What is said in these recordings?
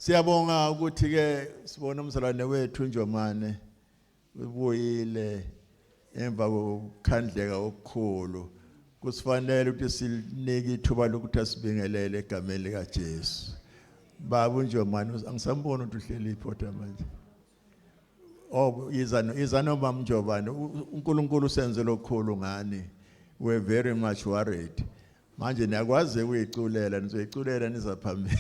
Siyabonga ukuthi ke sibona umzalwane wethu Njomane ubuyile emva kokukhandleka okukhulu. Kusifanele ukuthi sinike ithuba lokuthi asibingelele egameni lika Jesu. Baba Njomane angisambona ukuthi uhleli iphotha manje. Oh izana bam Njomane uNkulunkulu usenze lokukhulu ngani. We're very much worried. Manje niyakwazi ukuyiculela nizoyiculela nizaphambili.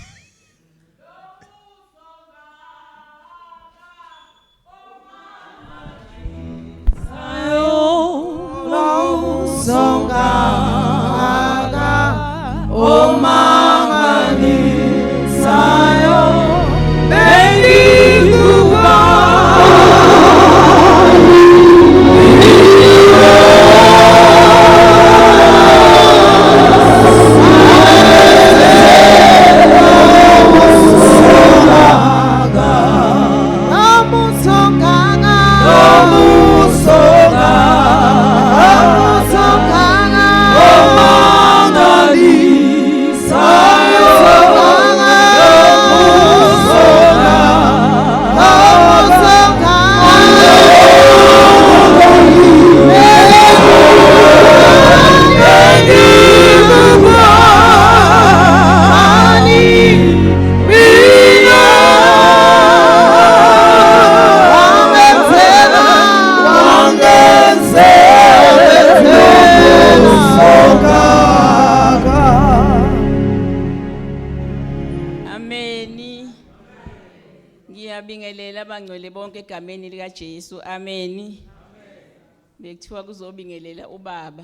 Egameni lika Jesu amen. Bekuthiwa kuzobingelela ubaba.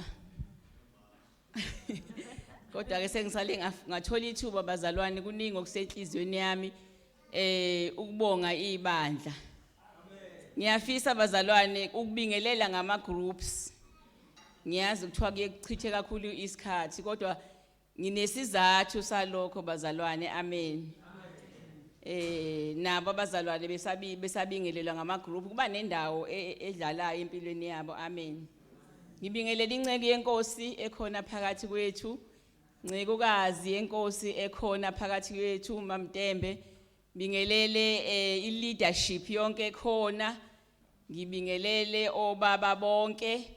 Kodwa ke sengisale ngathola ithuba bazalwane kuningi okusenhlizweni yami ukubonga ibandla. Ngiyafisa bazalwane ukubingelela ngama groups. Ngiyazi ukuthiwa kuyechithe kakhulu isikhathi kodwa nginesizathu salokho bazalwane amen. Nabo abazalwane besabingelelwa ngama group kuba nendawo edlalayo empilweni yabo amen. Ngibingelela inceke yenkosi ekhona phakathi kwethu, ncekukazi yenkosi ekhona phakathi kwethu Mamtembe. Bingelele i-leadership yonke ekhona, ngibingelele obaba bonke,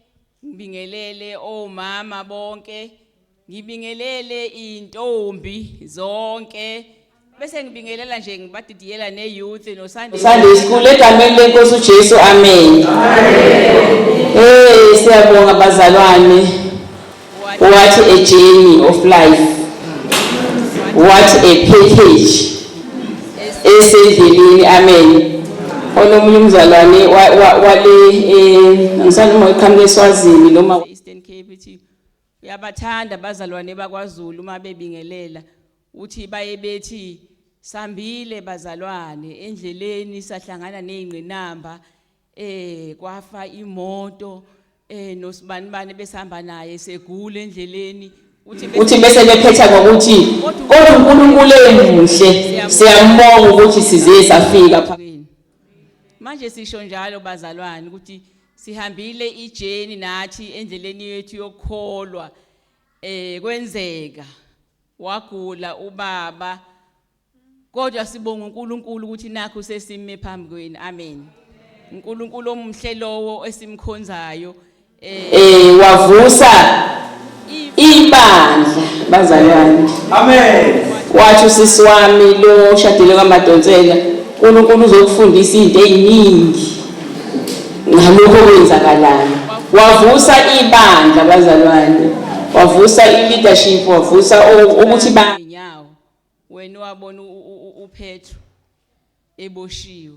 ngibingelele omama bonke, ngibingelele intombi zonke. Bese ngibingelela nje ngibadidiyela ne-youth no Sunday school egameni lenkosi uJesu amen. Siyabonga bazalwane. What a journey of life. What a package. Esendleleni amen. Onomunye umzalwane wale ngisanoma iqhamuke eSwazini noma Eastern Cape uthi uyabathanda bazalwane bakwaZulu uma bebingelela. Uthi baye bethi sambile bazalwane endleleni sahlangana nezingqinamba kwafa imoto nosibani besihamba naye segula endleleni uthi bese bephetha ngokuthi kodwa uNkulunkulu emuhle siyambonga ukuthi size safika phakathi. Manje sisho njalo bazalwane ukuthi sihambile ijeni nathi endleleni yethu yokukholwa kwenzeka wagula ubaba kodwa sibonga uNkulunkulu ukuthi nakho sesime phambi kweni amen. uNkulunkulu omhle lowo esimkhonzayo wavusa ibandla bazalwane amen. Wathi usisi wami lo shadile kaMadonsela uNkulunkulu uzokufundisa izinto eziningi ngalokho kwenzakalayo. Wavusa ibandla bazalwane, wavusa i-leadership, wavusa ukuthi banyawo wena wabona uPetro eboshiwe.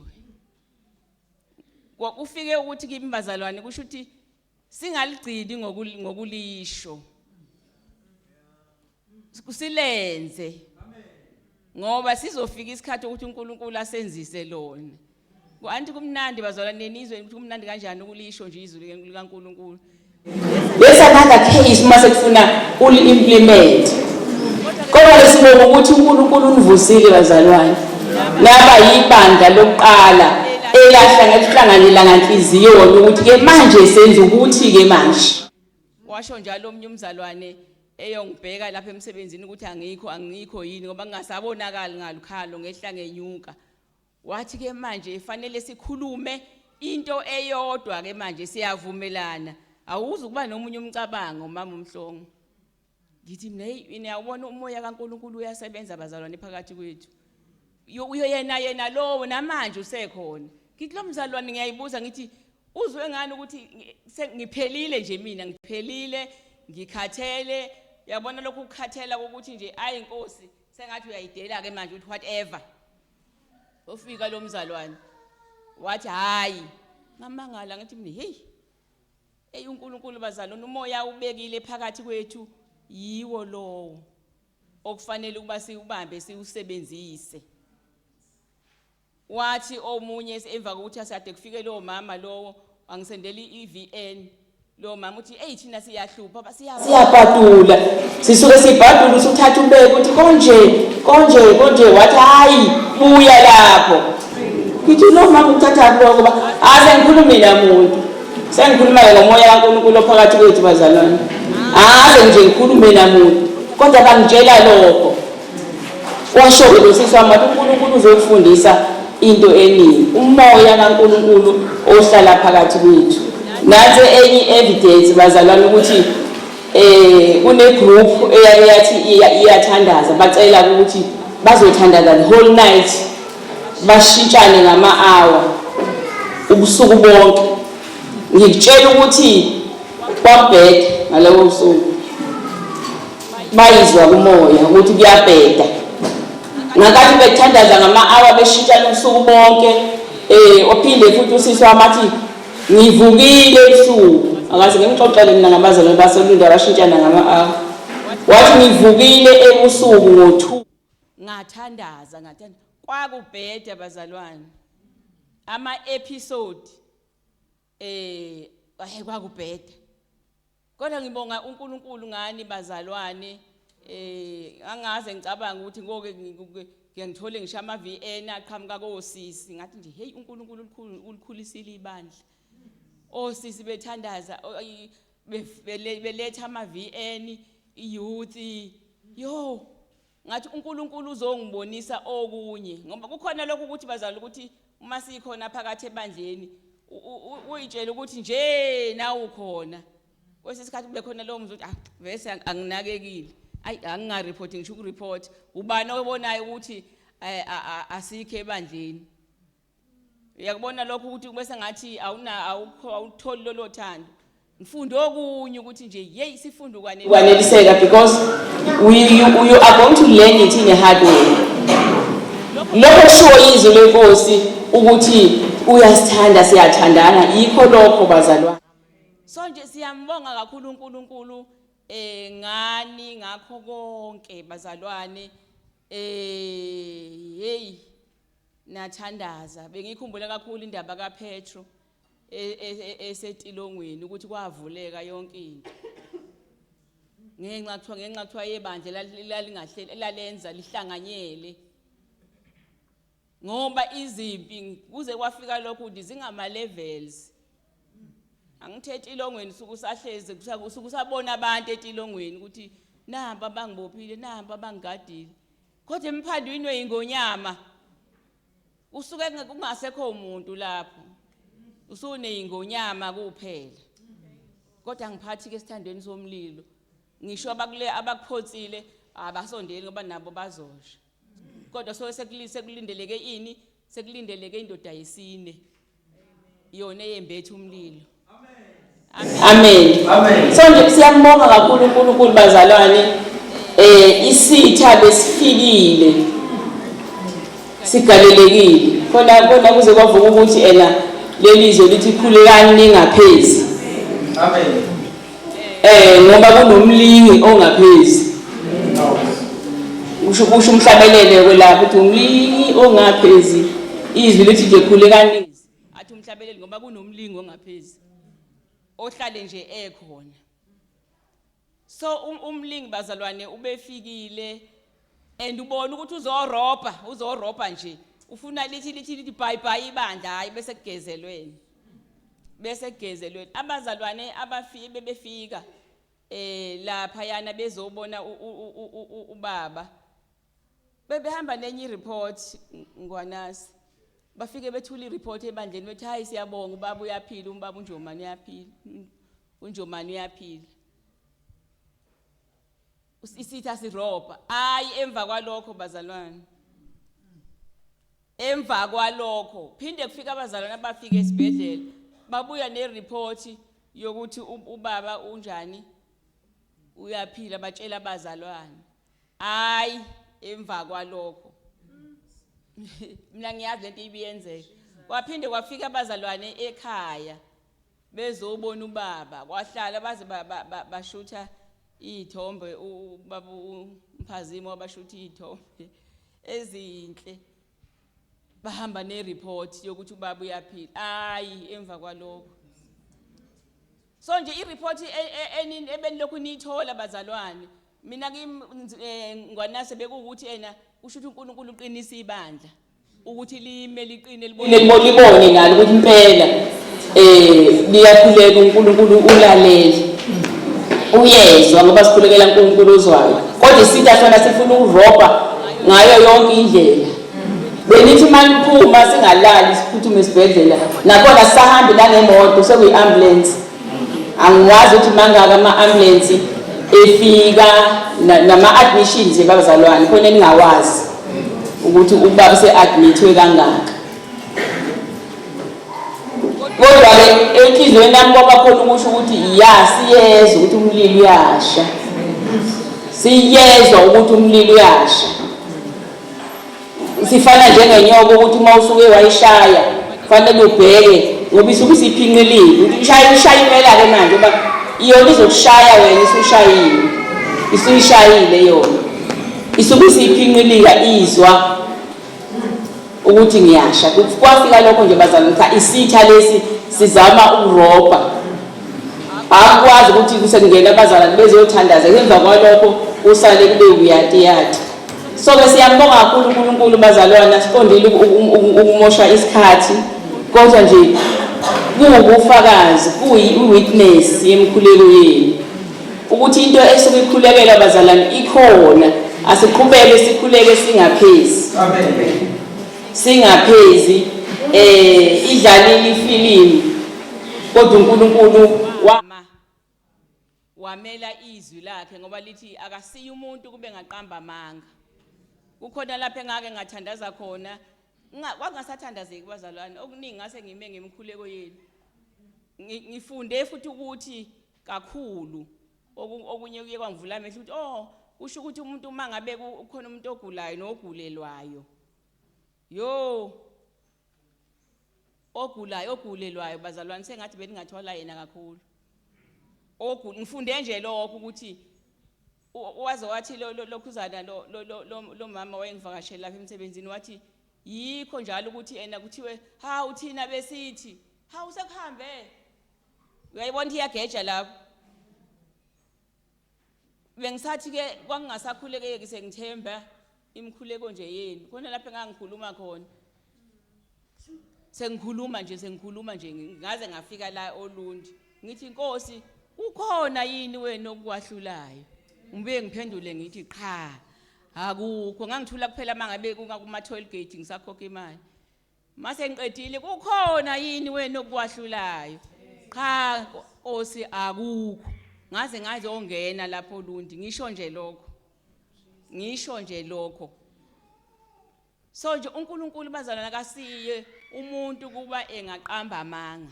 Kwakufike ukuthi kimi bazalwane kusho ukuthi singaligcini ngokulisho. Kusilenze. Ngoba sizofika isikhathi ukuthi uNkulunkulu asenzise lona. Anti kumnandi bazalwane nenizwe ukuthi kumnandi kanjani ukulisho nje izwi likaNkulunkulu. Lesananga case mase kufuna uli-implement. Kodwa lesibonga ukuthi uNkulunkulu univusile bazalwane. Laba yibandla lokuqala elahlanganela ngenhliziyo ukuthi ke manje senza ukuthi ke manje. Washo njalo omnye umzalwane eyongibheka lapha emsebenzini ukuthi angikho yini ngoba ngingasabonakali ngalukhalo ngehla ngenyuka. Wathi ke manje fanele sikhulume into eyodwa ke manje siyavumelana. Awuzi ukuba nomunye umcabango mama uMhlongo. Ngithi niyawubona umoya kaNkulunkulu uyasebenza bazalwane phakathi kwethu. Yena lowo namanje usekhona. Ngithi lo mzalwane ngiyayibuza ngithi uzwe ngani ukuthi ngiphelile nje mina ngiphelile ngikhathele yabona lokhu ukukhathela ukuthi nje ayi inkosi sengathi uyayidela ke manje uthi whatever. Ofika lo mzalwane wathi hayi ngamangala ngithi mina hey uNkulunkulu bazalwane umoya ubekile phakathi kwethu yiwo lowo okufanele ukuba siubambe siusebenzise. Wathi omunye emva kokuthi asade kufike lo mama lowo angisendela iVN lo mama uthi thina siyahlupha siyabhadula sisuke sibhadula usuthatha umbeke uthi konje wathi hayi buya lapho. Ngithi lo mama uthatha lokho ba asengikhulumi namuntu sengikhuluma ngomoya kaNkulunkulu phakathi kwethu bazalwane nje ngikhulume namuntu kodwa bangitshela lokho washo lo sisi wami wathi uNkulunkulu uzokufundisa into eningi umoya kaNkulunkulu ohlala phakathi kwethu. Nathi enye evidence bazalwane ukuthi kune group eyathi iyathandaza bacela ukuthi bazothandaza the whole night bashintshane ngama-hour ubusuku bonke. Ngikutshela ukuthi kwabheda ngalowo usuku bayizwa kumoya ukuthi kuyabheda ngakathi bethandaza ngama-hour beshintshana ubusuku bonke. Ophinde futhi usisi wami athi ngivukile ebusuku akaze ngimxoxele mina ngabazalwane baseLunda bashintshana ngama-hour. Wathi ngivukile ebusuku ngo-2 ngathandaza kwakubheda bazalwane ama-episode kwakubheda kodwa ngibonga uNkulunkulu ngani bazalwane. Angaze ngicabanga ukuthi ngoke ngiyangithole ngisho ama-VN aqhamuka kosisi ngathi nje hey uNkulunkulu ulikhulisile ibandla. Osisi bethandaza beletha ama-VN youth ngathi uNkulunkulu uzongibonisa okunye ngoba kukhona lokho ukuthi bazalwane ukuthi uma sikhona phakathi ebandleni uyitshela ukuthi nje nawe ukhona. Kwesisikhathi kube khona lo mzuthi vese anginakekile angingareport ngisho ukureport ubani obonayo ukuthi asikho ebandleni. Uyakubona lokho ukuthi bese ngathi awutholi lolo thando. Ngifunda okunye ukuthi nje hey sifunda ukwaneliseka because you are going to learn it in a hard way. Lokho sho izwi lenkosi ukuthi uyasithanda siyathandana yikho lokho bazalwane. So nje siyambonga kakhulu uNkulunkulu ngani ngakho konke bazalwane. Hey nathandaza bengikhumbula kakhulu indaba kaPetro esetilongweni ukuthi kwavuleka yonke into ngenxa kuthiwa yebandla lalingahleli lalenza lihlanganyele ngoba izimpi kuze kwafika lokho ukuthi zingama levels. Angithethe ilongweni sukusahleze kusabona abantu etilongweni ukuthi namba bangibophile namba bangigadile kodwa emphandweni weyingonyama usuke kungasekho umuntu lapho usuneyingonyama kuphela. Kodwa ngiphathi ke esithandweni somlilo ngisho abakuphotsile abasondeli ngoba nabo bazosha kodwa so sekulindeleke ini sekulindeleke indoda yesine yona eyembethe umlilo. Amen. So nje siyambonga kakhulu uNkulunkulu bazalwane. Isitha besifikile sigalelekile khona kuze kwavuka ukuthi lelizwe lithi khulekani ningaphezi. Amen. Ngoba kunomlingi ongaphezi. Usho umhlabelele kwelapha ukuthi umlingi ongaphezi izwi lithi nje khulekani athi umhlabelele ngoba kunomlingi ongaphezi ohlale nje ekhona. So umlingi bazalwane ubefikile and ubona ukuthi uzorobha nje ufuna lithi bye bye ibandla hayi bese kugezelweni abazalwane bebefika lapha yana bezobona ubaba bebehamba nenye report ngwanasi bafike bethula report ebandleni bethi hayi siyabonga ubaba uyaphila ubaba uNjomani uyaphila uNjomani uyaphila isitha siroba hayi emva kwalokho bazalwane emva kwalokho phinde kufika abazalwane abafika esibhedlela babuya nereport yokuthi ubaba unjani uyaphila batshela abazalwane hayi emva kwalokho mina ngiyazi lento ibiyenzeka kwaphinde kwafika abazalwane ekhaya bezobona ubaba kwahlala baze bashutha izithombe ubaba uMphazimo wabashutha izithombe ezinhle bahamba nereport yokuthi ubaba uyaphila hayi emva kwalokho so nje ireport enini ebenilokhu niyithola bazalwane mina ngwanase bekuwukuthi kusho ukuthi uNkulunkulu uqinisa ibandla ukuthi lime liqine libone nalo ukuthi impela liyaphileka uNkulunkulu ulalele uyezwa ngoba sikhulekela uNkulunkulu uzwayo kodwa isitha sona sifuna ukurobha ngayo yonke indlela benithi maniphuma singalali siphuthume esibhedlela nakhona sisahambe nangemoto sekuyi-ambulance angiwazi ukuthi mangaka ama-ambulance efika nama-admissions babazalwane khona ningawazi ukuthi ubaba se-admithwe kangaka kodwa-ke enhliziyweni yami kwaba khona ukusho ukuthi ya siyezwa ukuthi umlilo uyasha siyezwa ukuthi umlilo uyasha sifana njengenyoka ukuthi uma usuke wayishaya kufanele ubheke ngoba isuke isiphinqilile ukuthi ishaya impela-ke manje uba iyona izokushaya wena isuyishayile yona isuke isiphinqilika izwa ukuthi ngiyasha kwafika lokho nje bazalwane isitha lesi sizama ukurobha akwazi ukuthi kusengena abazalwane bezothandaza emva kwalokho usale kube uyatiyati so-ke siyambonga kakhulu uNkulunkulu bazalwane asiqondile ukumosha isikhathi kodwa nje kuwubufakazi kuyi-witness yemkhuleko yenu ukuthi into esuke ikhulekela bazalwane ikhona asiqhubeke sikhuleke singaphezi singaphezi idlalile ifilimu kodwa uNkulunkulu wamela izwi lakhe ngoba lithi akasiyo umuntu kube ngaqamba amanga kukhona lapha engake ngathandaza khona kwangasathandazeki bazalwane okuningi ngase ngime ngemkhuleko yenu ngifunde futhi ukuthi kakhulu okunye kuye kwangivula amehlo ukuthi kusho ukuthi umuntu mangabe ukhona umuntu ogulayo nogulelwayo ogulelwayo bazalwane sengathi beningathola yena kakhulu ngifunde nje lokho ukuthi waze wathi lokhuzana lo mama wayengivakashela lapha emsebenzini wathi yikho njalo ukuthi kuthiwe uthina besithi usekuhambe uyayibona ukuthi iyageja lapho bengisathi-ke kwangingasakhulekeki sengithemba imkhuleko nje yenu khona lapha engangikhuluma khona sengikhuluma nje ngaze ngafika la Olundi ngithi Nkosi ukhona yini wena okwahlulayo ngibuye ngiphendule ngithi qha akukho ngangithula kuphela mangabe kuma toll gate ngisakhokha imali mase ngiqedile kukhona yini wena okwahlulayo qha Nkosi akukho ngaze ongena lapho Olundi ngisho nje lokho so nje uNkulunkulu bazalwana akasiye umuntu kuba engaqamba amanga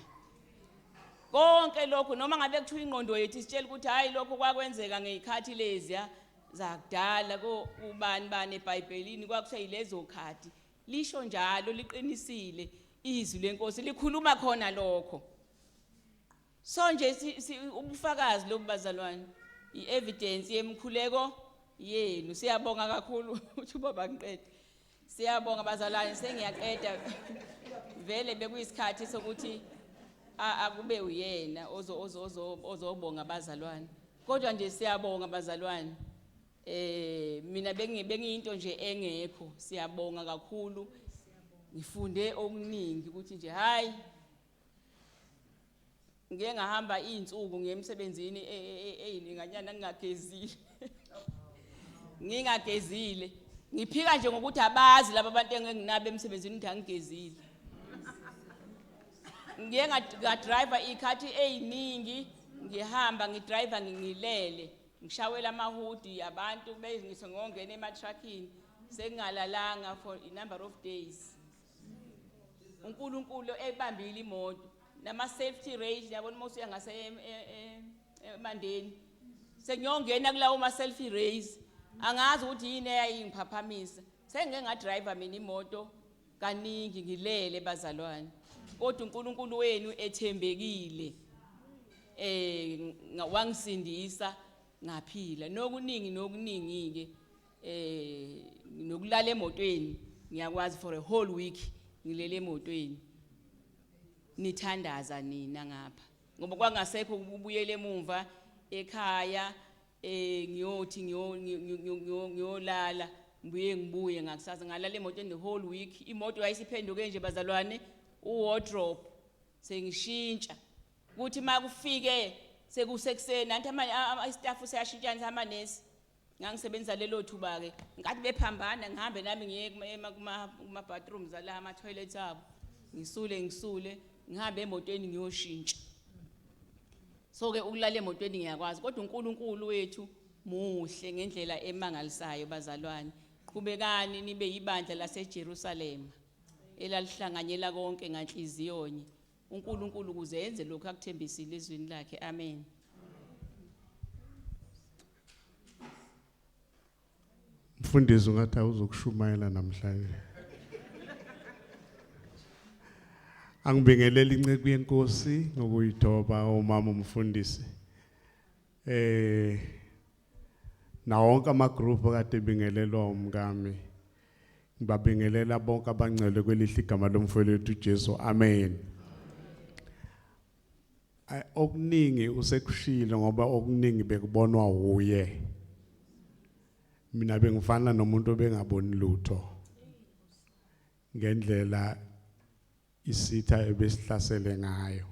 konke lokho noma ngabe kuthiwa ingqondo yethu isitshela ukuthi hayi lokho kwakwenzeka ngezikhathi leziya zakudala kubani eBhayibhelini kwakusha yilezo khathi lisho njalo liqinisile izwi leNkosi likhuluma khona lokho so nje ubufakazi lobazalwane i-evidence yemkhuleko yenu siyabonga kakhulu ukuthi ubaba ngiqede siyabonga bazalwane sengiyaqeda vele bekuyisikhathi sokuthi akube uyena ozobonga abazalwane kodwa nje siyabonga abazalwane mina bengiyinto nje engekho siyabonga kakhulu ngifunde okuningi ukuthi nje hayi ngeke ngahamba izinsuku ngemsebenzini eyininganyana ngingagezile. Ngingagezile. Ngiphika nje ngokuthi abazi laba bantu enginabe emsebenzini ukuthi angigezile. Ngike ngadriver ikhathi eyiningi ngihamba ngidriver ngilele ngishawela amahudi abantu bezingise ngongena ematruckini sengingalalanga for a number of days. uNkulunkulu ebambile imoto nama safety rails yabona mose uyangase emandeni sengiyongena kulawo ma safety rails angazi ukuthi yini eyayingiphaphamisa sengike ngadriver mina imoto kaningi ngilele bazalwane kodwa uNkulunkulu wenu ethembekile wangisindisa ngaphila nokuningi ke nokulala emotweni ngiyakwazi for a whole week ngilele emotweni nithandaza nina ngapha ngoba kwangasekho ukubuyela emuva ekhaya ngiyothi ngiyolala ngibuye ngakusasa ngalala emotweni the whole week imoto yayisiphenduke nje bazalwane wardrobe sengishintsha ukuthi makufike sekusekuseni nanti istaff seyashintshana amanesi ngangisebenza lelo thuba ke ngathi bephambana ngihambe nami ngiye kuma bathrooms ala ama toilets abo ngisule ngihambe emotweni ngiyoshintsha so ke ukulala emotweni ngiyakwazi kodwa uNkulunkulu wethu muhle ngendlela emangalisayo bazalwane qhubekani nibe yibandla laseJerusalem elalihlanganyela konke nganhliziyonye uNkulunkulu kuze enze lokho akuthembisile ezweni lakhe amen. Mfundisi ungathi awuzokushumayela namhlanje. Angibingelela inceku yenkosi ngokuyithoba umama umfundisi. Na wonke ama group akade bingelelwa umkami. Ngibabingelela bonke abangcwele kwelihle igama lomfowethu uJesu. Amen. Okuningi usekushilo ngoba okuningi bekubonwa uye. Mina bengifana nomuntu obengaboni lutho. Ngendlela isitha ebesihlasele ngayo.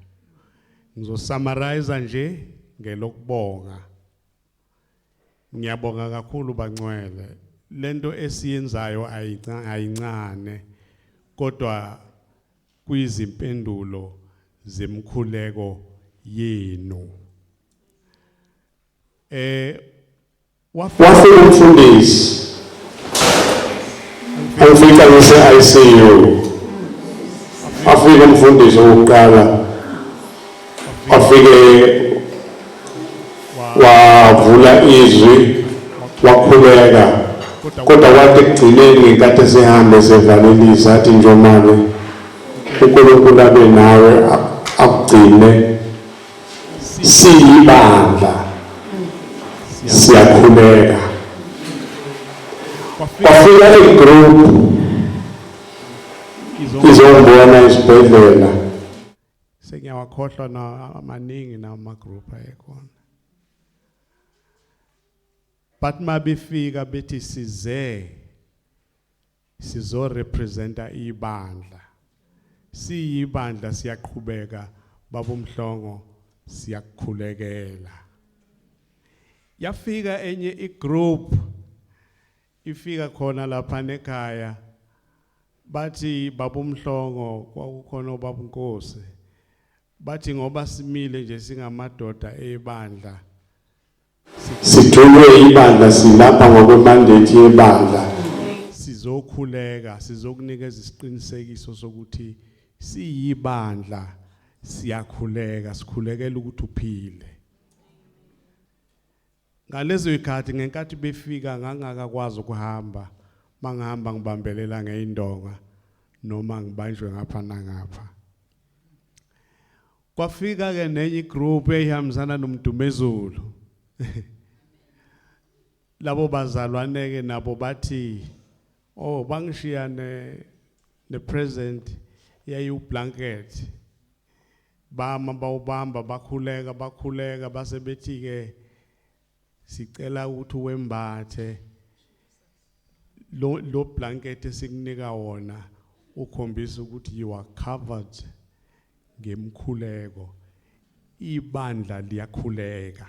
Ngizosummarize nje ngelokubonga. Ngiyabonga kakhulu bangcwele. Lento esiyenzayo ayincane kodwa kuyizimpendulo zemkhuleko yenu. Wafika umfundisi. Angifika ngise ICU. Afike umfundisi wokuqala. Afike wavula izwi wakhuleka. Kodwa kwathi ekugcineni ngenkathi sihambe sevalelisa athi njomane uNkulunkulu abe nawe akugcine siyibandla siyakhuleka. Kwafika igroup izongibona esibhedlela. Sengiyawakhohlwa na amaningi nama group ayekhona. But mabifika bethi sizo representa ibandla. Siyibandla siyaqhubeka babomhlongo siyakukhulekela. Yafika enye igroup ifika khona lapha nekhaya bathi babomhlongo kwakukhona babunkosi bathi ngoba simile nje singamadoda ebandla sithulwe ibandla silapha ngokwemandate yebandla sizokhuleka sizokunikeza isiqinisekiso sokuthi siyibandla siyakhuleka sikhulekela ukuthi uphile. Ngalezo ikhathi ngenkathi befika ngangakakwazi ukuhamba mangihamba ngibambelela ngeindonga noma ngibanjwe ngapha nangapha. Kwafika ke nenye group ehambisana nomdumezulu. Labo bazalwane ke nabo bathi oh bangishiya ne present yayi blanket bama bawubamba bakhuleka base bethi ke sicela ukuthi wembathe lo blanket esikunika wona ukhombisa ukuthi you are covered ngemkhuleko. ibandla liyakhuleka.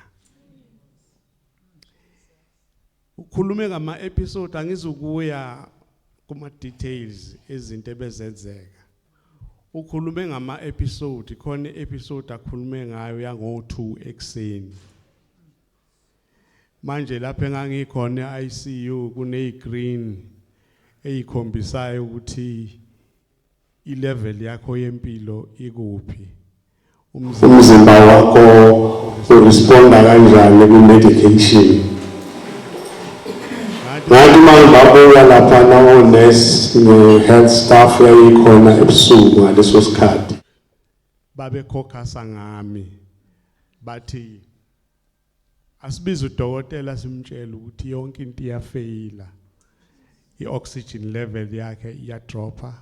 Ukhulume ngama episode angizukuya kuma details ezinto ebezenzeka. Ukhulume ngama episode khona episode akhulume ngayo yango 2 ekseni. Manje lapho engangikhona ICU kune green eyikhombisayo ukuthi i-level yakho yempilo ikuphi. umzimba wakho uresponda kanjani ku-medication. Ngathi mangibabuya lapha nawo-nurse ne-health staff yayikhona ebusuku ngaleso sikhathi. Babekhokhasa ngami bathi asibize udokotela simtshela ukuthi yonke into iyafeyila. I-oxygen level yakhe iyadropa,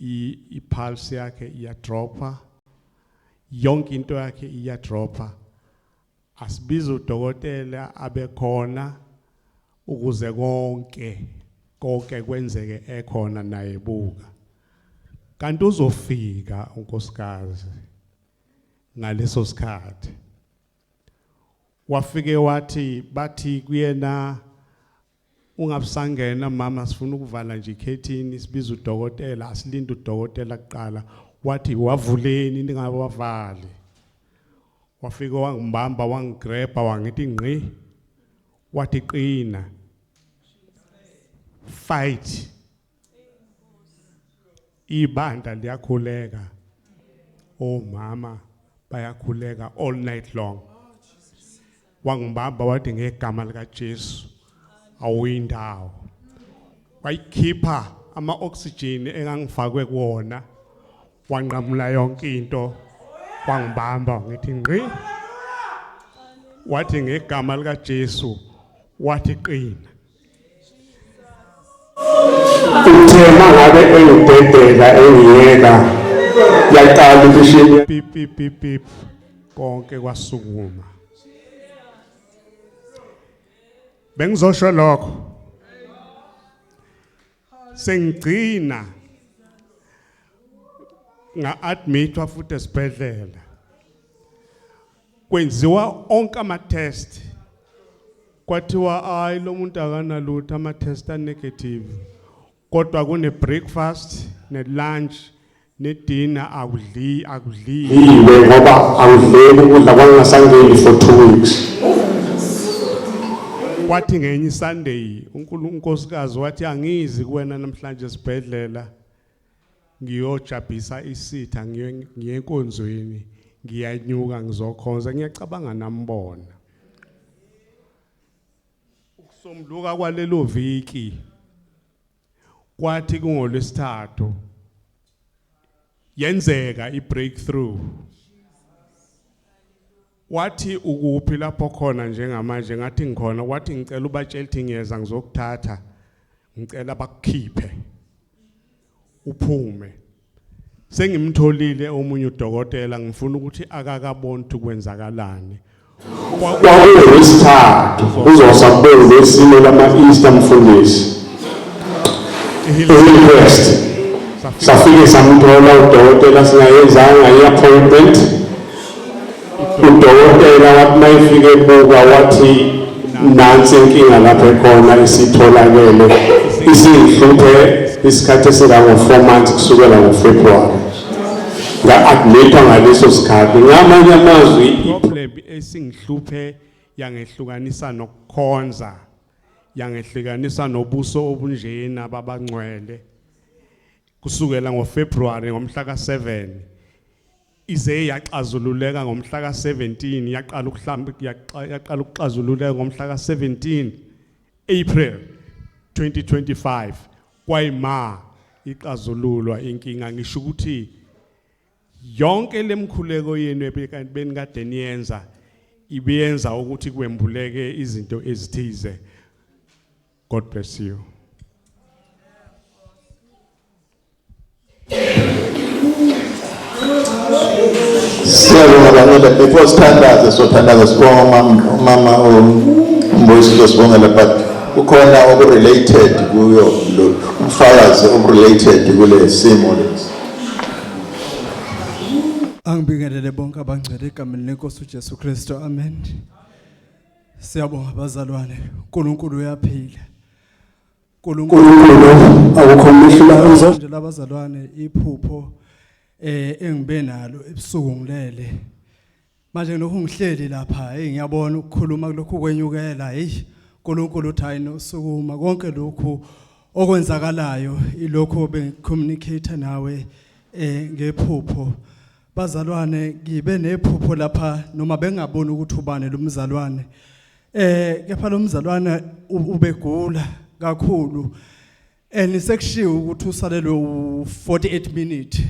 i-pulse yakhe iyadropa, yonke into yakhe iyadropa. Asibize udokotela abekhona ukuze konke kwenzeke ekhona naye buka. Kanti uzofika unkosikazi ngaleso sikhathi. Wafike wathi bathi kuyena ungabusangena mama sifuna ukuvala nje ikhethini sibiza udokotela asilinde udokotela kuqala. Wathi wavuleni ningabavali. Wafika wangibamba wangigrabha wangithi ngqi. Wathi qina. Fight. Ibandla liyakhuleka. Oh mama bayakhuleka all night long. Wangibamba wathi ngegama lika Jesu awuyindawo. Wayikhipha ama oxygen engangifakwe kuwona. Wanqamula yonke into. Wangibamba ngithi ngqi. Wathi ngegama lika Jesu wathi qina. Uthema ngabe engibhedela engiyeka yaqala ukushila Pip konke kwasukuma. Bengizosho lokho. Sengigcina nga-admitwa futhi esibhedlela. Kwenziwa onke ama-test. Kwathiwa ayi lo muntu akanalutho ama-test negative. Kodwa kune breakfast, ne lunch, ne dinner akudli. yiwe ngoba angidleli ukudla kwangasangeni for 2 weeks. Kwathi ngenye Sunday unkosikazi wathi angizi kuwena namhlanje esibhedlela ngiyojabhisa isitha ngiye enkonzweni ngiyanyuka ngizokhonza ngiyacabanga nambona. Ukusomluka kwalelo viki kwathi kungolwesithathu yenzeka i-breakthrough. Wathi ukuphi lapho khona njengamanje ngathi ngikhona wathi ngicela ubatshela ukuthi ngiyeza ngizokuthatha ngicela bakukhiphe uphume. Sengimtholile omunye udokotela ngifuna ukuthi akakaboni ukuthi kwenzakalani. Kwakuwesithathu uzosabona lesimo lama-Easter mfundisi. Request. Safike samthola udokotela singayenzanga i-appointment. Udokotela wathi mayifike buka wathi nansi inkinga lapho ekhona isitholakele isihluphe isikhathi esika-4 months kusukela ngoFebruary. Nga-admitwa ngaleso sikhathi ngamanye amazwi Problem esingihluphe yangehlukanisa nokukhonza, yangehlukanisa nobuso obunjena babangcwele. Kusukela ngoFebruary ngomhla ka7 ize yaxazululeka ngomhla ka17 yaqala ukuxazululeka ngomhla ka17 April 2025 kwayima ixazululwa inkinga. Ngisho ukuthi yonke lemkhuleko yenu benikade niyenza ibenza ukuthi kwembuleke izinto ezithize. God bless you. Siyabonga bantu before sithandaze sothandaza sibonga umama uMboyisile sibongela but ukhona okurelated kuyo lo umfakazi okurelated kule simo lesi. Angibingelele bonke abangcwele egameni lenkosi uJesu Kristu. Amen. Siyabonga bazalwane. uNkulunkulu uyaphila. uNkulunkulu akukho umhlaba Nje labazalwane iphupho engibe nalo ebusuku ngilele. Manje lokhu ngihleli lapha ngiyabona ukukhuluma kulokhu kwenyukela. uNkulunkulu uthi hayi nosukuma konke lokhu okwenzakalayo ilokho bengicommunicate nawe ngephupho. Bazalwane ngibe nephupho lapha noma bengaboni ukuthi ubani lo mzalwane kepha lo mzalwane ubegula kakhulu sekushiwo ukuthi usalelwe 48 minutes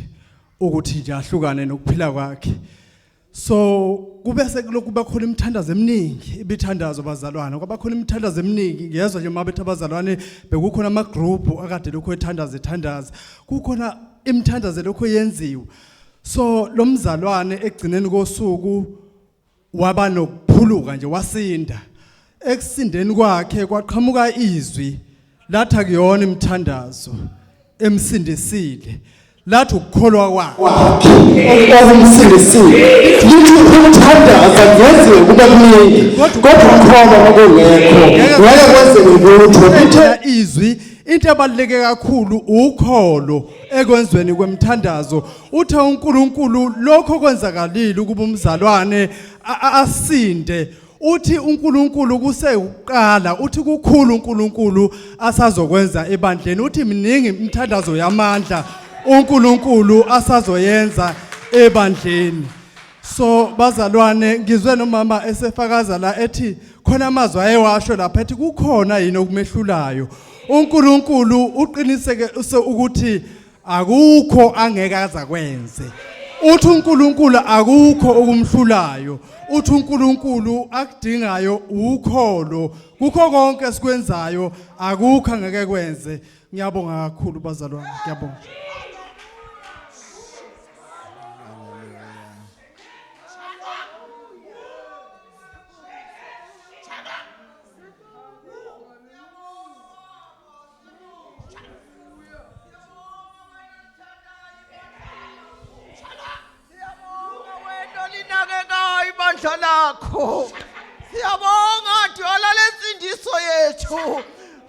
ukuthi nje ahlukane nokuphila kwakhe. So kube sekuloku bakhona imithandazo eminingi ibithandazo bazalwane kwaba khona imithandazo eminingi ngiyezwa nje mabethu abazalwane bekukhona ama group akade lokho ethandaza kukhona imithandazo lokho yenziwa. So lo mzalwane egcineni kosuku waba nokuphuluka nje wasinda. Ekusindeni kwakhe kwaqhamuka izwi lathi akuyona imithandazo emsindisile. Lathi ukukholwa kwakhe okumsindisile lithi ukuthandaza ngenziwe kube kuningi kodwa ukukholwa makungekho ngeke kwenzeke lutho. Izwi into ebaluleke kakhulu ukholo ekwenzweni kwemthandazo. Uthe uNkulunkulu lokho kwenzakalile ukuba umzalwane asinde. Uthi uNkulunkulu kusekuqala uthi kukhulu uNkulunkulu asazokwenza ebandleni. Uthi miningi imithandazo yamandla uNkulunkulu asazoyenza ebandleni. So bazalwane ngizwe nomama esefakaza la ethi khona amazwi ayewasho lapha ethi kukhona yini okumehlulayo. uNkulunkulu uqiniseke ukuthi akukho angeke azakwenze. Uthi uNkulunkulu akukho okumhlulayo. Uthi uNkulunkulu akudingayo ukholo. Kukho konke esikwenzayo akukho angeke kwenze. Ngiyabonga kakhulu bazalwane. Ngiyabonga. lakho siyabonga Dwala lesindiso yethu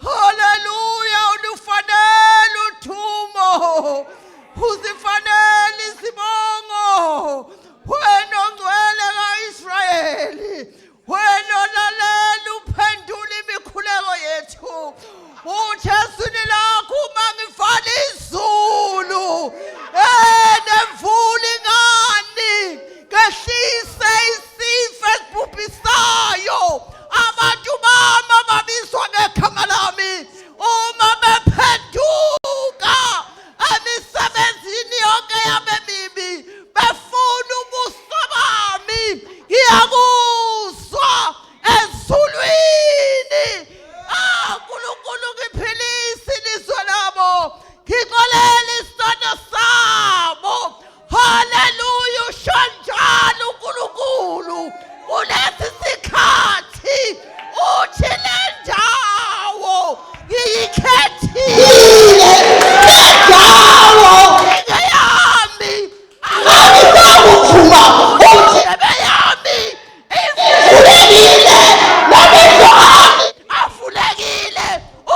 haleluya ufanele uthumo uzifanele isibongo wena ongcwele kaIsrayeli wena lalela uphendula imikhuleko yethu uJesuni lakho mangivala izulu nemvula ingani kehlise isifo esibhubhisayo abantu bama babizwa ngegama lami uma bephenduka emisebenzini yonke yabemibi befuna ubuso bami ngiyakuzwa ezulwini uNkulunkulu ngiphilise ilizwe labo ngixolele isono sabo haleluya ushanjalo uNkulunkulu kulesi sikhathi uthi le ndawo ngiyikhethile ndawo ngeyami angizawuphuma umhlaba yami ivulekile namehlo ami avulekile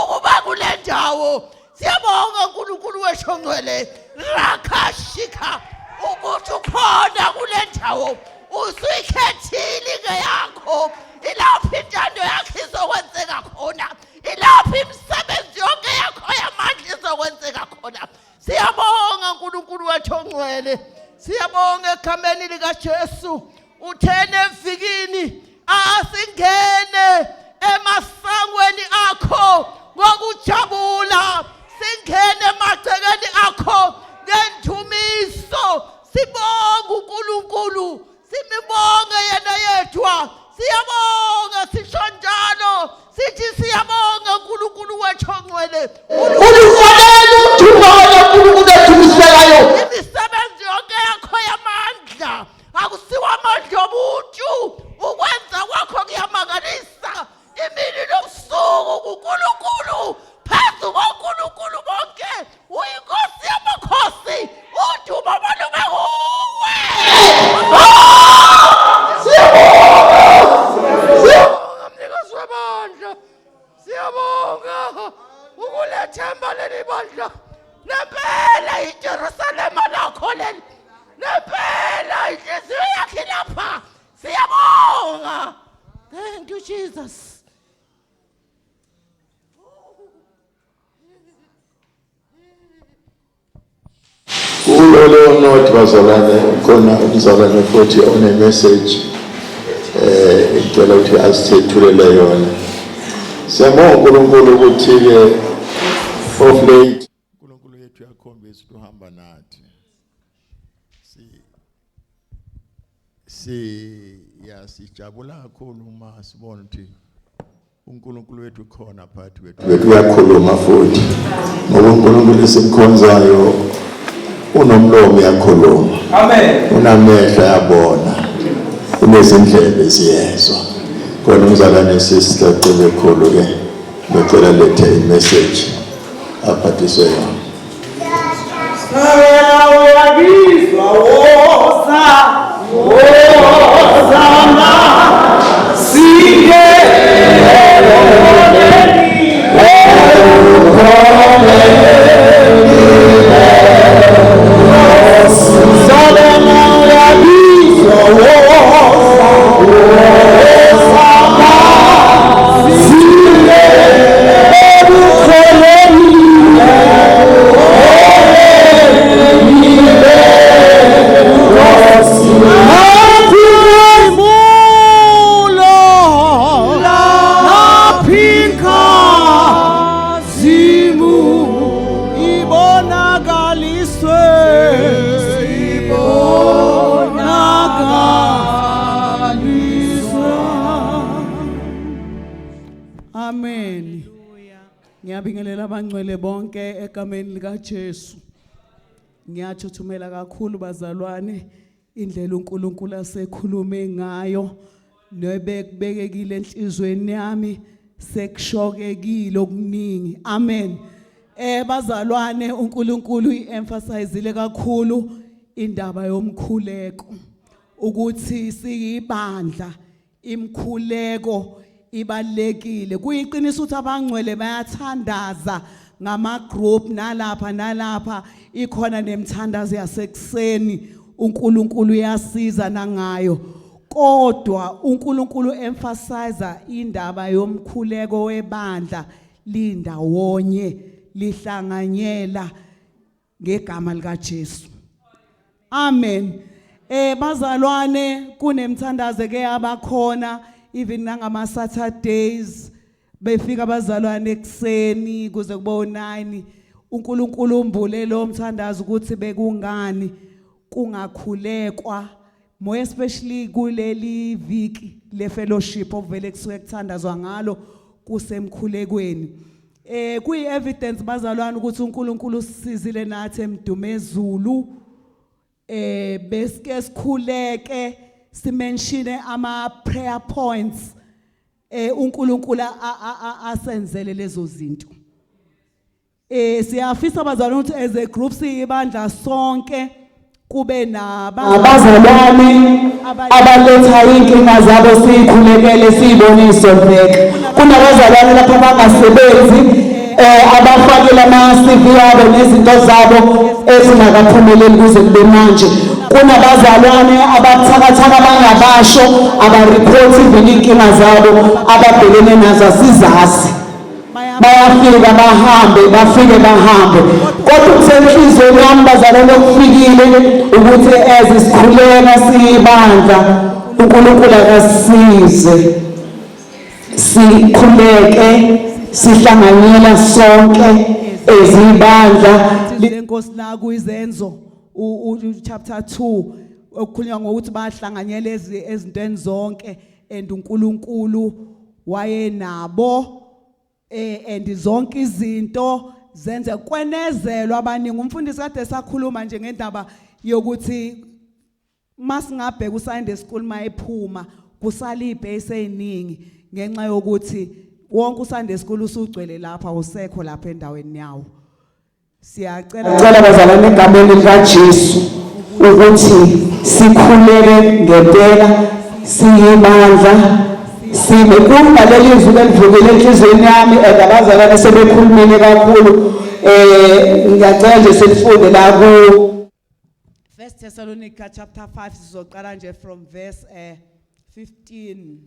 ukuba kule ndawo siyabonga uNkulunkulu wethu ongcwele rakashika ukuthi ukhona kule ndawo usuyikhethile ngeyakho ilapho intando yakho izokwenzeka khona ilapho imisebenzi yonke yakho yamandla izokwenzeka khona siyabonga uNkulunkulu wethu ongcwele siyabonga egameni likaJesu uthene evikini asingene emasangweni akho ngokujabula singene emagcekeni akho ngendumiso sibonga uNkulunkulu simibonge yena yedwa siyabonga sisho njalo sithi siyabonga uNkulunkulu wethu ongcwele ufanele uthumele uNkulunkulu ethumiselayo imisebenzi yonke yakho yamandla akusiwa amandla omuntu ukwenza kwakho kuyamangalisa imini nobusuku uNkulunkulu phezu koNkulunkulu bonke uyinkosi Siyabonga. Thank you, Jesus. Kulo leyo note bazalwane khona umzalwane futhi one message icela ukuthi asithulele yona. Siyabonga uNkulunkulu ukuthi ke of late uNkulunkulu yethu yakhombisa ukuhamba nathi. Sijabula kakhulu uma sibona ukuthi uNkulunkulu wethu khona phakathi kwethu. Uyakhuluma futhi. Ngoba uNkulunkulu esimkhonzayo unomlomo uyakhuluma. Amen. Unamehlo ayabona. Unezindlebe ziyezwa. Kodwa umzalwane sisicela ekhulu ke ngicela lethe imessage aphathiswe yona. Uyabizwa woza Amen. Ngiyabingelela abangcwele bonke egameni lika Jesu. Ngiyathuthumela kakhulu bazalwane indlela uNkulunkulu asekhulume ngayo nebekubekekile enhlizweni yami sekushokekile okuningi. Amen. Bazalwane uNkulunkulu uemphasizile kakhulu indaba yomkhuleko ukuthi siyibandla imkhuleko ibalekile kuyiqiniso ukuthi abangcwele bayathandaza ngama group nalapha ikhona nemthandazo yasekuseni uNkulunkulu uyasiza nangayo kodwa uNkulunkulu emphasize indaba yomkhuleko webandla lindawonye lihlanganyela ngegama lika Jesu. Amen. Bazalwane kunemthandazo ke abakhona even nangama Saturdays befika abazalwane ekseni kuze kuba 9 uNkulunkulu umbule lo mthandazo ukuthi bekungani kungakhulekwa more especially kuleli viki le fellowship ovele kusuke kuthandazwa ngalo kusemkhulekweni. Kuyi evidence bazalwane ukuthi uNkulunkulu usizile nathi emdumezulu besike sikhuleke simenshine ama prayer points uNkulunkulu asenzele lezo zinto. Siyafisa bazalwane ukuthi as a group siyibandla sonke kube nabazalwane abaletha inkinga zabo sikhulekele sibonise mbeke. Kunabazalwane lapha abangasebenzi abafakela ama CV yabo nezinto zabo ezingakaphumeleli kuze kube manje. Kunabazalwane abathakathaka bangabasho abareport inkinga zabo ababhekene nazo sizazi. Bayafika bahambe bafike bahambe kodwa kusenhlizweni yami bazalwane okufikile ukuthi ezisikhuleka siyibandla uNkulunkulu akasize sikhuleke sihlanganyela sonke ezibandla lenkosi la kuyizenzo chapter 2 okukhulunywa ngokuthi bahlanganyela ezintweni zonke and uNkulunkulu wayenabo and zonke izinto zenze kwenezelwa abaningi. Umfundisi kade sakhuluma nje ngendaba yokuthi masingabheka uSunday school mayephuma kusala ibhase eziningi ngenxa yokuthi wonke uSunday school usugcwele lapha usekho lapha endaweni yawo. Siyacela bazalwane egameni lika Jesu ukuthi sikhuleke ngempela siyibandla sime kumba lelizwi elivukile enhlizweni yami abazalwane sebekhulumile kakhulu ngiyacela nje sifunde la ku 1 Thessalonica chapter 5 sizoqala nje from verse 15.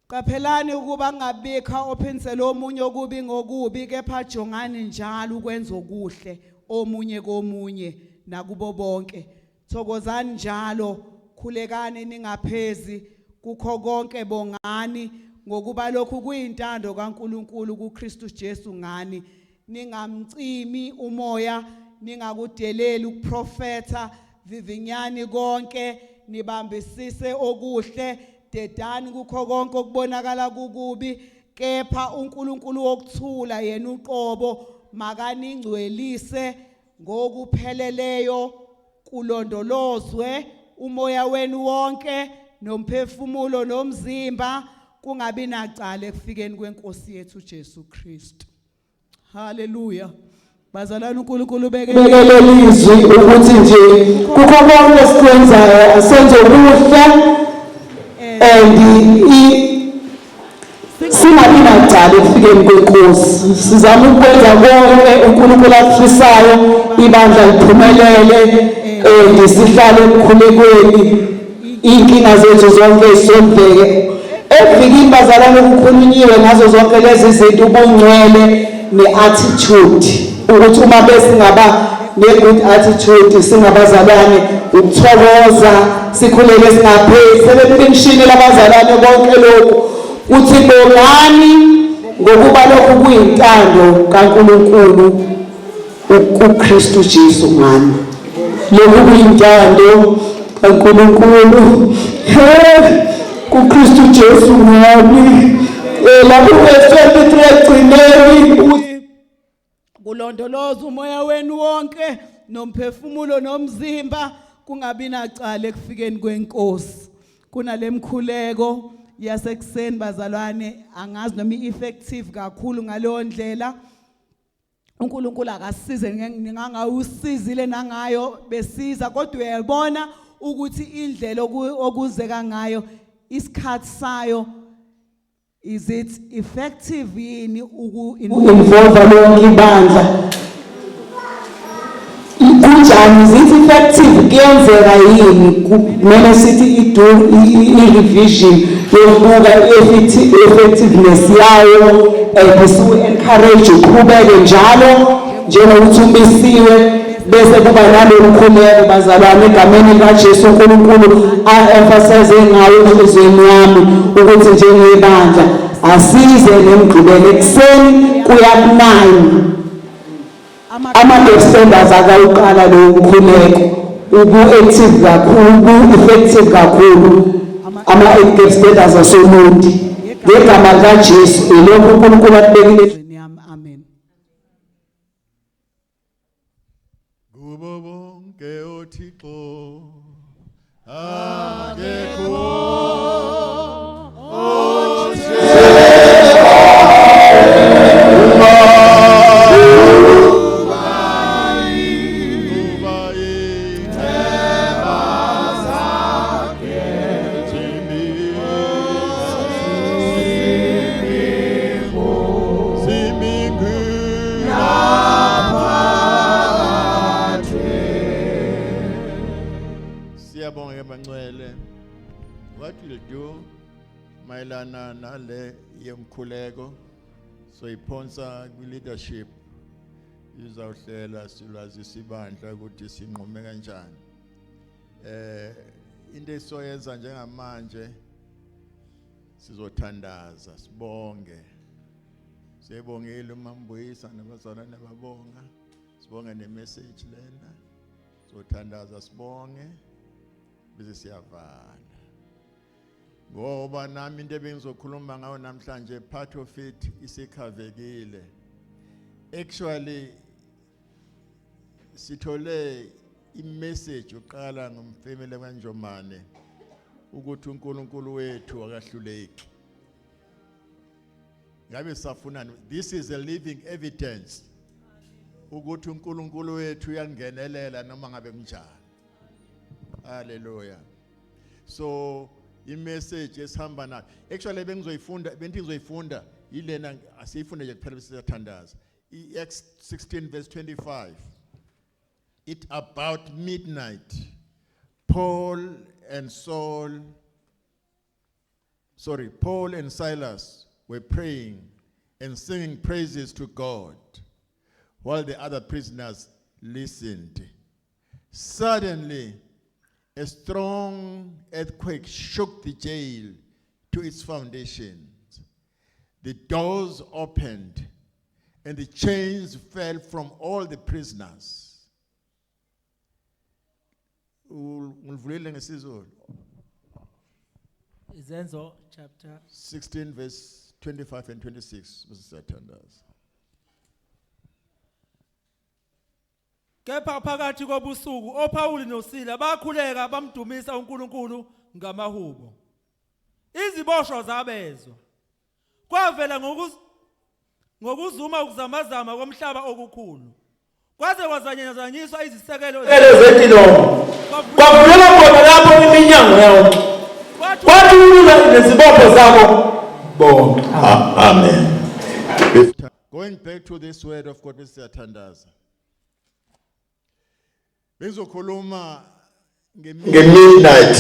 Qaphelani ukuba ngabikha ophinsela omunye okubi ngokubi kepha jongani njalo ukwenza okuhle omunye komunye nakubo bonke. Thokozani njalo, khulekani ningaphezi kukho konke, bongani ngokuba lokhu kuyintando kaNkuluNkulu kuKristu Jesu ngani. Ningamcimi umoya, ningakudeleli ukuprofetha, vivinyani konke, nibambisise okuhle, dedani kukho konke okubonakala kukubi, kepha uNkulunkulu wokuthula yena uqobo makaningcwelise ngokupheleleyo, kulondolozwe umoya wenu wonke nomphefumulo nomzimba, kungabi nacala ekufikeni kwenkosi yethu Jesu Kristu. Hallelujah. Bazalwane uNkulunkulu bekelelizwi ukuthi nje kukho konke esikwenzayo asenze okuhle and singabi nacala ekufikeni kwenkosi. Sizama ukwenza konke uNkulunkulu akufisayo, ibandla liphumelele and sihlale ekukhulekweni, inkinga zethu zonke zisondleke. Evikini bazalwane kukhulunyiwe ngazo zonke lezi zinto, ubungcwele ne-attitude, ukuthi uma besingaba ne-good attitude singabazalwane, ukuthokoza, sikhulele singaphezi. Sebemishini labazalwane bonke lokhu uthi bongani ngokuba lokhu kuyintando kaNkuluNkulu uKristu Jesu ngani. Lokhu kuyintando kaNkuluNkulu kuKristu Jesu ngani. Lapho verse 23 egcineni kulondoloza umoya wenu wonke nomphefumulo nomzimba, kungabi nacala ekufikeni kwenkosi. Kunalemkhuleko yasekuseni bazalwane, angazi noma i-effective kakhulu ngaleyo ndlela. uNkulunkulu akasize ngingangawusizile nangayo besiza, kodwa uyabona ukuthi indlela okuzeka ngayo isikhathi sayo, is it effective yini involve lonke ibandla? Kunjani, is it effective? Kuyenzeka yini? Kumele sithi i-revision yokubuka effectiveness yayo, siwu-encourage uqhubeke njalo njengokuthi umisiwe, bese kuba nalomkhuleko bazalwane egameni likaJesu uNkulunkulu a-emphasize ngayo enhlizweni yami ukuthi njengebandla asize nemgqibelo ekuseni kuya ku-9 ama-defenders akawuqala lowo mkhuleko, ubu-active kakhulu, ubu-effective kakhulu ama-defenders asomundi ngegama likaJesu. Ilokhu uNkulunkulu atibekile. Amen. Kubo bonke oThixo akekho what we'll do mayelana nale yemkhuleko, so iphonsa kwi-leadership izawuhlela silwazisa ibandla ukuthi sinqume kanjani. Into esizoyenza njengamanje sizothandaza sibonge. Siyabongela uMambuyisa nabazalwane babonga, sibonge nemessage lena, sizothandaza sibonge bese siyavala. Ngoba nami into ebengizokhuluma ngayo namhlanje, part of it isikhavekile. Actually sithole imessage uqala ngumfemele kaNjomane ukuthi uNkulunkulu wethu akahluleki. Ngabe safuna, this is a living evidence ukuthi uNkulunkulu wethu uyangenelela noma ngabe kunjani. Hallelujah. So imessage esihamba nayo, actually bengizoyifunda yilena, asiyifunde nje kuphela bese siyathandaza. Acts 16 verse 25. It about midnight, Paul and Saul Paul and Silas were praying and singing praises to God while the other prisoners listened. Suddenly, a strong earthquake shook the jail to its foundations. The doors opened and the chains fell from all the prisoners. Ngivulile ngesizulu. Izenzo chapter 16 verse 25 and 26. Mrs. Satandas. kepha phakathi kobusuku oPaul noSila bakhuleka bamdumisa uNkulunkulu ngamahubo. Iziboshwa zabezwa. Kwavela ngokuzuma ukuzamazama komhlaba okukhulu. Kwaze kwazanyazanyiswa izisekelo Ezekilongo. Kwavulela khona lapho iminyango yonke. Kwathi ulula nezibopho zabo bonke. Amen. Going back to this word of God, Mr. Tandaza. Benzokhuluma Midnight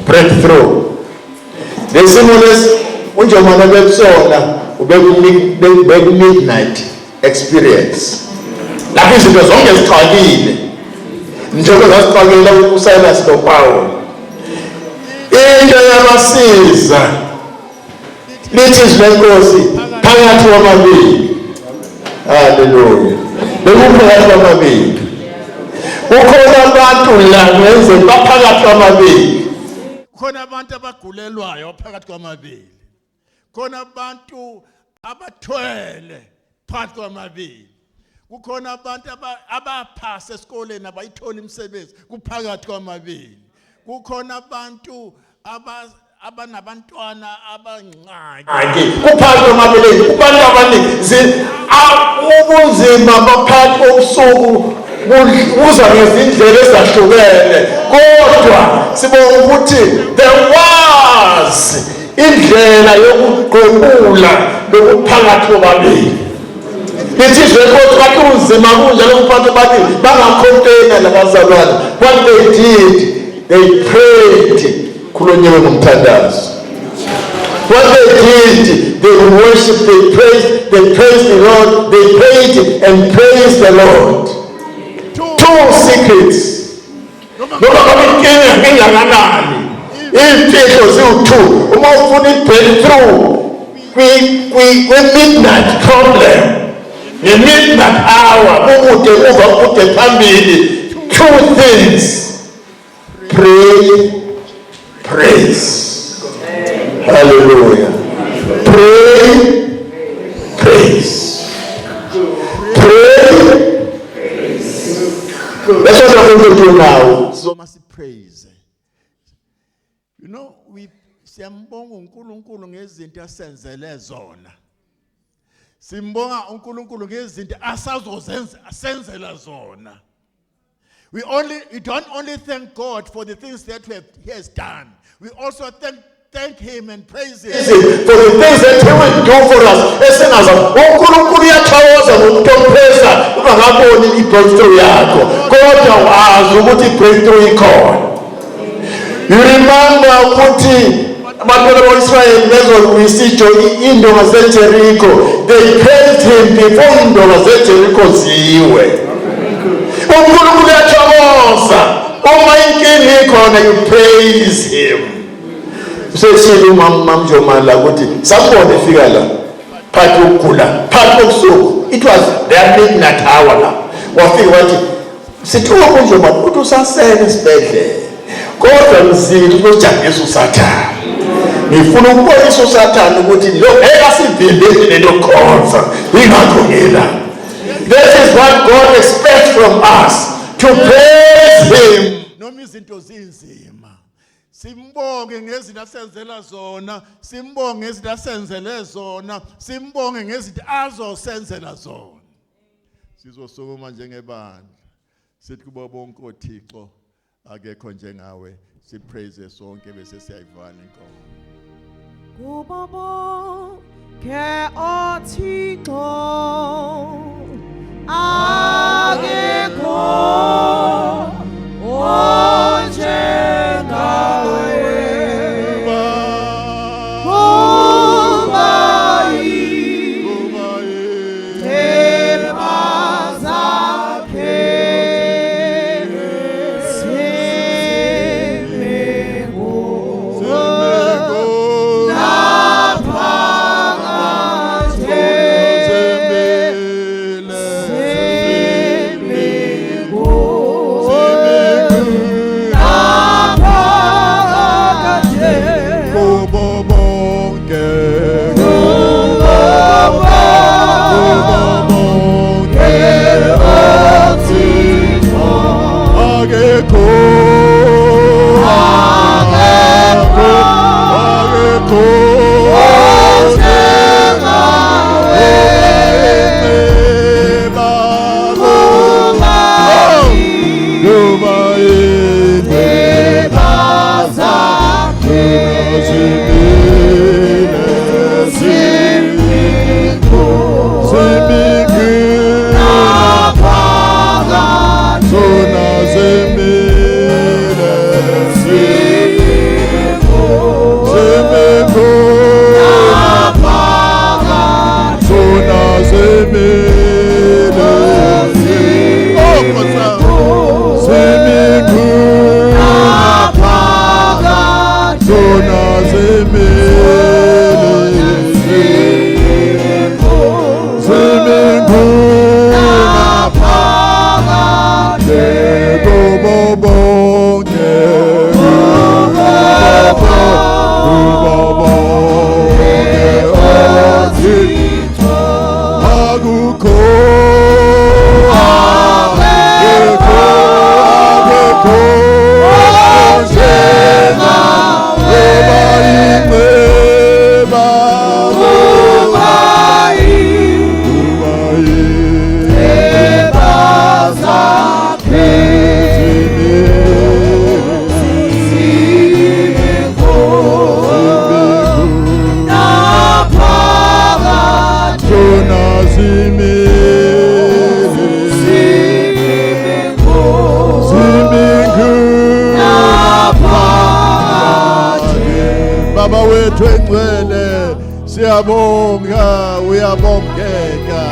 breakthrough. Lesimo unjomana bekusona ubeka midnight experience. Lapho izinto zonke zixakile. Njengoba zasixakela uSilas noPaul. Into yamasiza lithi izinkosi phakathi kwamabili. Hallelujah. Bekuphakathi kwamabili. Ukhona abantu la ngenze baphakathi kwamabili. Khona abantu abagulelwayo phakathi kwamabili. Khona abantu abathwele phakathi kwamabili. Kukhona abantu abaphasa esikoleni abayithola imisebenzi kuphakathi kwamabili. Kukhona abantu abanabantwana abancane kuphakathi kwamabili. Kubantu abaningi ubunzima baphakathi kobusuku buza ngezindlela ezahlukene, kodwa sibona ukuthi there was indlela yokuqhubula lokuphakathi kwamabili. Lithi izwekhosi kathi unzima kunjalo kubantu bathi bangakhontena labazalwane. What they did, they prayed. Khulunyiwe ngomthandazo. What they did, they worshiped, they praised the Lord, they prayed and praised the Lord. Two secrets. Noma ngabe inkinga engakanani, imfihlo ziwu-2. Uma ufuna i-breakthrough kwi-midnight problem, nge-midnight hour, kude phambili, 2 things. Pray, praise. Hallelujah. Pray, praise. Pray. That's what I'm going to do now. so must praise. You know, we siyambonga uNkulunkulu ngezinto asenzele zona. Simbonga uNkulunkulu ngezinto asenzela zona. We don't only thank God for the things that he has done. We also thank him and praise him for the things that he will do for us. Esenaza uNkulunkulu uyathokoza ngokutomphesa ungakaboni i-breakthrough yakho, kodwa wazi ukuthi i-breakthrough ikhona. You remember ukuthi abantwana bakwa-Israyeli bezokuyisijo indonga zeJericho, they praised him before indonga zeJericho ziwe. uNkulunkulu uyathokoza uma inkinga ikhona, you praise him. Sesile umamjomala ukuthi sabone fika la phathi ukugula phathi kobusuku, it was their midnight hour la. Wafika wathi sithuka kunjomala ukuthi usasele esibhedlela, kodwa mzili uzojabulisa uSathane. Ngifuna ukubonisa uSathane ukuthi lo ekasivimbezile lokhonza ingakho ngela. This is what God expects from us, to praise him. noma izinto zinzima. Simbonge ngezinto asenzela zona, simbonge ngezinto asenzele zona, simbonge ngezinto azosenzela zona. Sizosukuma njengebandla sithi kubo bonke oThixo akekho njengawe, sipraise sonke bese siyayivala inkomo. Kubo bonke oThixo akekho onjengawe. zona zimile zimikhona zona zimile oh Nkosi zimikhona zona zimile Baba wethu engcwele siyabonga uyabongeka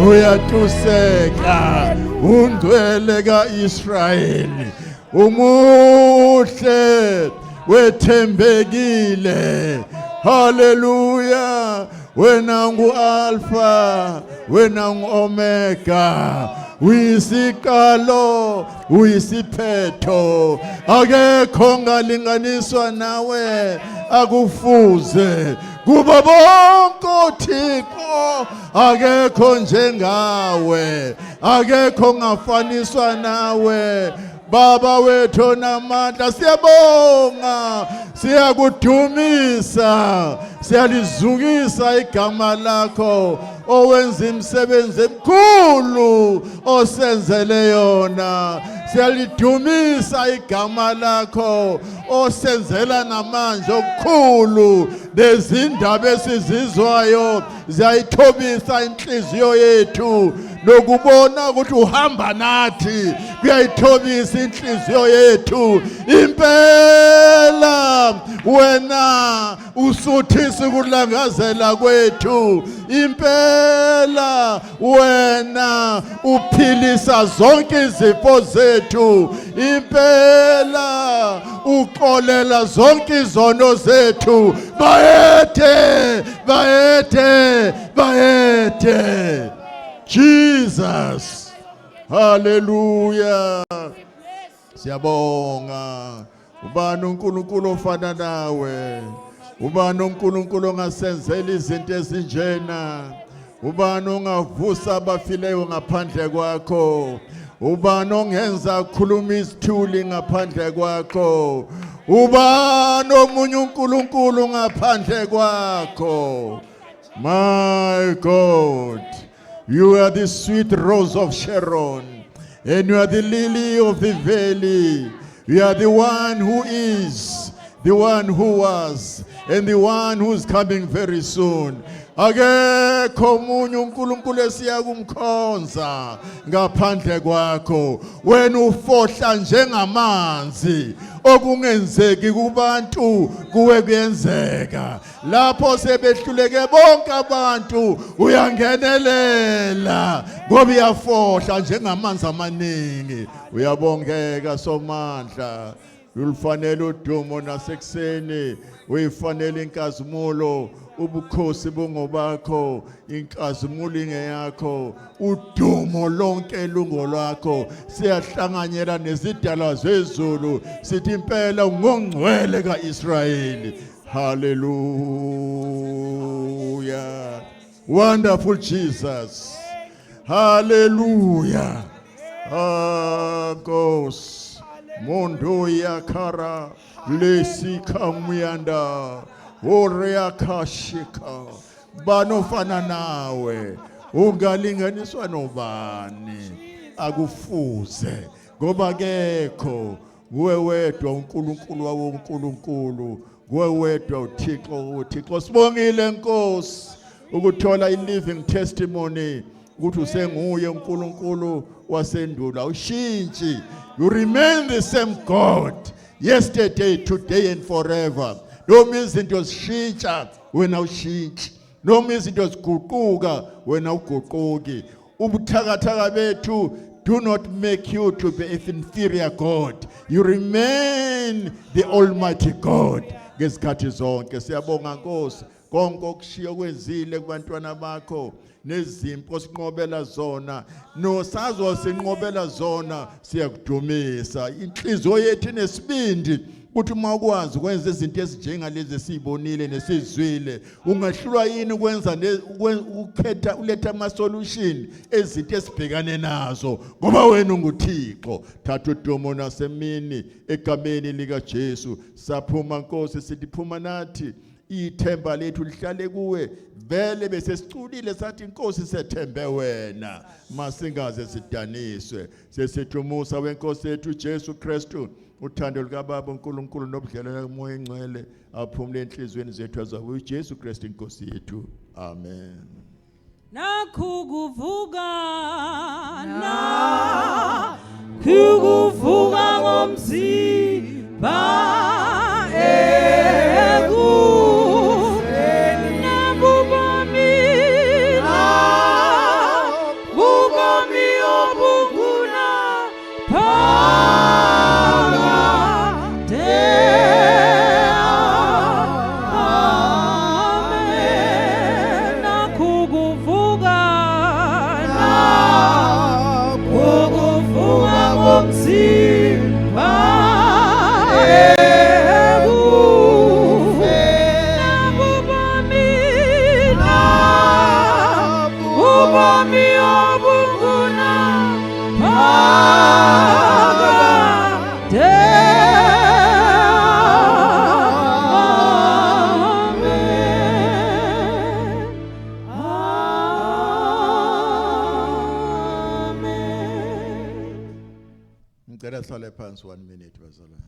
uyatuseka ungcwele kaIsrayeli umuhle wethembekile haleluya wena ngu-alpha wena ngu-omega uyisiqalo uyisiphetho akekho ngalinganiswa nawe akufuze kuba bonke uThixo akekho njengawe akekho ngafaniswa nawe Baba wethu namandla siyabonga siyakudumisa siyalizungisa igama lakho owenza imisebenzi emkhulu osenzele yona siyalidumisa igama lakho osenzela namanje okukhulu nezindaba esizizwayo ziyayithobisa inhliziyo yethu nokubona ukuthi uhamba nathi kuyayithobisa inhliziyo yethu impela wena usuthisa ukulangazela kwethu impela wena uphilisa zonke izifo zethu impela uxolela zonke izono zethu bayethe bayethe bayethe Jesus hallelujah siyabonga ubani uNkulunkulu ofana nawe ubani uNkulunkulu ongasenzela izinto ezinjena ubani ongavusa abafileyo ngaphandle kwakho ubani ongenza khuluma isithuli ngaphandle kwakho ubani omunye uNkulunkulu ngaphandle kwakho my God you are the sweet rose of Sharon and you are the lily of the valley you are the one who is the one who was and the one who is coming very soon akekho omunye uNkulunkulu esiyakumkhonza ngaphandle kwakho wena ufohla njengamanzi okungenzeki kubantu kuwe kuyenzeka lapho sebehluleke bonke abantu uyangenelela ngoba uyafohla njengamanzi amaningi uyabongeka somandla ulifanele udumo nasekuseni uyifanele inkazimulo ubukhosi bungobakho inkazimulo ingeyakho udumo lonke lungo lwakho siyahlanganyela nezidalwa zezulu sithi impela ungongcwele kaIsrayeli hallelujah wonderful Jesus hallelujah Nkosi Mondo yakara lesikamuyanda Oreakashika banofana nawe ungalinganiswa nobani akufuze ngoba kekho kuwe wedwa uNkulunkulu wawonkulunkulu kuwe wedwa uThixo sibongile Nkosi ukuthola i living testimony ukuthi usenguye uNkulunkulu wasendulo awushintshi. You remain the same God yesterday, today and forever. Noma izinto zishintsha wena awushintshi, noma izinto ziguquka wena awuguquki. Ubuthakathaka bethu do not make you to be an inferior God. You remain the Almighty God. Ngezikhathi zonke siyabonga Nkosi konke okushiya kwenzile kubantwana bakho nezimpo sinqobela zona nosazo sinqobela zona siyakudumisa. Inhliziyo yethu nesibindi ukuthi uma ukwazi ukwenza izinto ezinjengalezi esizibonile nesizwile ungahlulwa yini ukwenza ukhetha uletha ama solution ezinto esibhekane nazo ngoba wena unguThixo. Thatha udumo nasemini egameni lika Jesu. Saphuma Nkosi sithi phuma nathi ithemba lethu lihlale kuwe vele bese siculile sathi Nkosi sethembe wena masingaze sidaniswe. Sesithumusa wenkosi yethu Jesu Kristu uthando likaBaba uNkulunkulu nobudlelwano kaMoya Engcwele aphumule enhlizweni zethu azabe uJesu Kristu Inkosi yethu. Amen. Nakuvuka kuvuka ngomzimba Ngicela sihlale phansi 1 minute bazalwane.